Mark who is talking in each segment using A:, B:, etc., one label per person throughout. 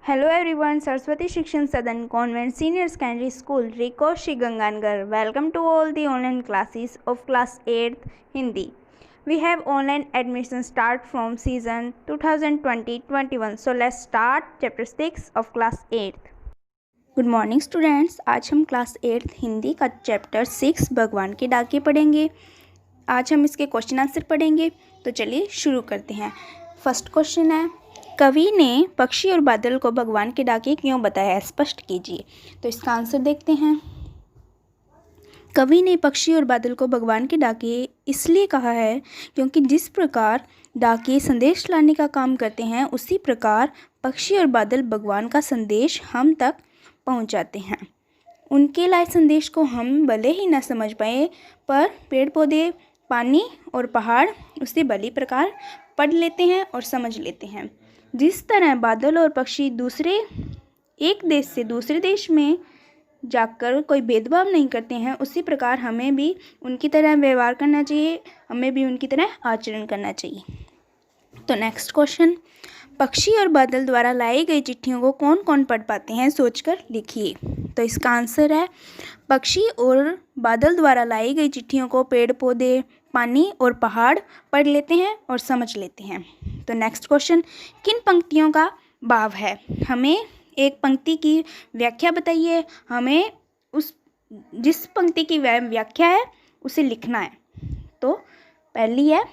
A: Hello everyone, Saraswati Shikshan Sadan Convent Senior Secondary School, Rico Shigangangar. Welcome to all the online classes of class 8th Hindi. We have online admission start from season 2020-21. So let's start chapter 6 of class 8th. Good morning students, आज हम class 8th Hindi का chapter 6 भगवान के डाके पढ़ेंगे। आज हम इसके question answer पढ़ेंगे। तो चलिए शुरू करते हैं। फर्स्ट क्वेश्चन है, कवि ने पक्षी और बादल को भगवान के डाके क्यों बताया, स्पष्ट कीजिए। तो इसका आंसर देखते हैं। कवि ने पक्षी और बादल को भगवान के डाके इसलिए कहा है क्योंकि जिस प्रकार डाके संदेश लाने का काम करते हैं, उसी प्रकार पक्षी और बादल भगवान का संदेश हम तक पहुंचाते हैं। उनके लाए संदेश को हम भले ही न समझ पाए, पर पेड़ पौधे, पानी और पहाड़ उसे भली प्रकार पढ़ लेते हैं और समझ लेते हैं। जिस तरह बादल और पक्षी एक देश से दूसरे देश में जाकर कोई भेदभाव नहीं करते हैं, उसी प्रकार हमें भी उनकी तरह व्यवहार करना चाहिए, हमें भी उनकी तरह आचरण करना चाहिए। तो नेक्स्ट क्वेश्चन, पक्षी और बादल द्वारा लाई गई चिट्ठियों को कौन कौन पढ़ पाते हैं, सोचकर लिखिए। तो इसका आंसर है, पक्षी और बादल द्वारा लाई गई चिट्ठियों को पेड़ पौधे, पानी और पहाड़ पढ़ लेते हैं और समझ लेते हैं। तो नेक्स्ट क्वेश्चन, किन पंक्तियों का भाव है, हमें एक पंक्ति की व्याख्या बताइए। हमें उस जिस पंक्ति की व्याख्या है उसे लिखना है। तो पहली है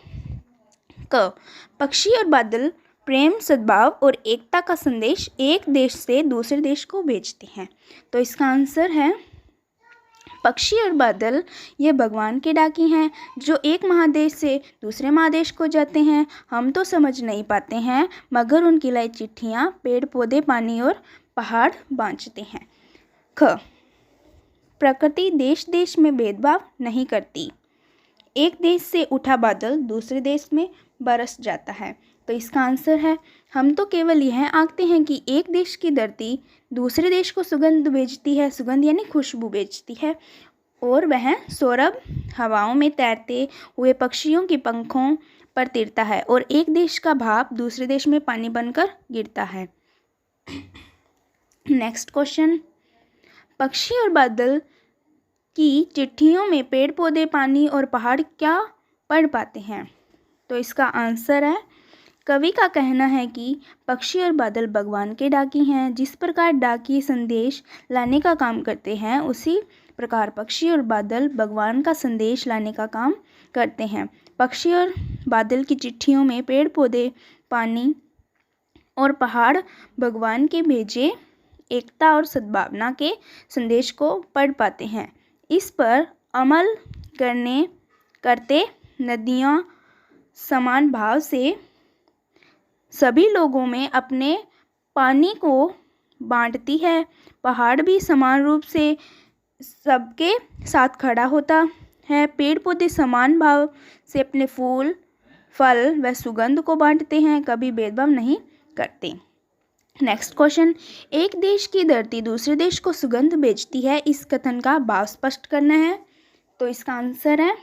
A: क, पक्षी और बादल प्रेम, सद्भाव और एकता का संदेश एक देश से दूसरे देश को भेजते हैं। तो इसका आंसर है, पक्षी और बादल ये भगवान के डाकी हैं जो एक महादेश से दूसरे महादेश को जाते हैं। हम तो समझ नहीं पाते हैं, मगर उनकी लाई चिट्ठियाँ पेड़ पौधे, पानी और पहाड़ बांटते हैं। ख, प्रकृति देश देश में भेदभाव नहीं करती। एक देश से उठा बादल दूसरे देश में बरस जाता है। तो इसका आंसर है, हम तो केवल यह आंकते हैं कि एक देश की धरती दूसरे देश को सुगंध भेजती है, सुगंध यानी खुशबू भेजती है, और वह सौरभ हवाओं में तैरते हुए पक्षियों के पंखों पर तिरता है, और एक देश का भाप दूसरे देश में पानी बनकर गिरता है। नेक्स्ट क्वेश्चन, पक्षी और बादल की चिट्ठियों में पेड़ पौधे, पानी और पहाड़ क्या पढ़ पाते हैं। तो इसका आंसर है, कवि का कहना है कि पक्षी और बादल भगवान के डाकी हैं। जिस प्रकार डाकी संदेश लाने का काम करते हैं, उसी प्रकार पक्षी और बादल भगवान का संदेश लाने का काम करते हैं। पक्षी और बादल की चिट्ठियों में पेड़ पौधे, पानी और पहाड़ भगवान के भेजे एकता और सद्भावना के संदेश को पढ़ पाते हैं। इस पर अमल करते नदियाँ समान भाव से सभी लोगों में अपने पानी को बांटती है। पहाड़ भी समान रूप से सबके साथ खड़ा होता है। पेड़ पौधे समान भाव से अपने फूल, फल व सुगंध को बांटते हैं, कभी भेदभाव नहीं करते। नेक्स्ट क्वेश्चन, एक देश की धरती दूसरे देश को सुगंध भेजती है, इस कथन का भाव स्पष्ट करना है। तो इसका आंसर है,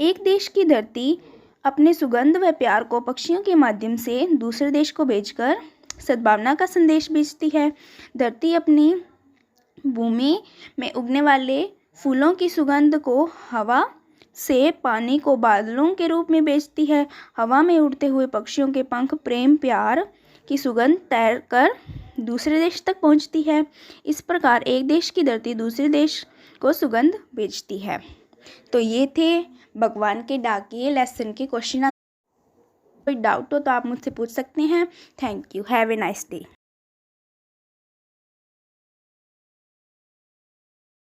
A: एक देश की धरती अपने सुगंध व प्यार को पक्षियों के माध्यम से दूसरे देश को भेजकर सद्भावना का संदेश भेजती है। धरती अपनी भूमि में उगने वाले फूलों की सुगंध को हवा से पानी को बादलों के रूप में भेजती है। हवा में उड़ते हुए पक्षियों के पंख प्रेम, प्यार की सुगंध तैर कर दूसरे देश तक पहुंचती है। इस प्रकार एक देश की धरती दूसरे देश को सुगंध भेजती है। तो ये थे भगवान के डाके लेसन के क्वेश्चन। कोई डाउट हो तो आप मुझसे पूछ सकते हैं। Thank you, have a nice day.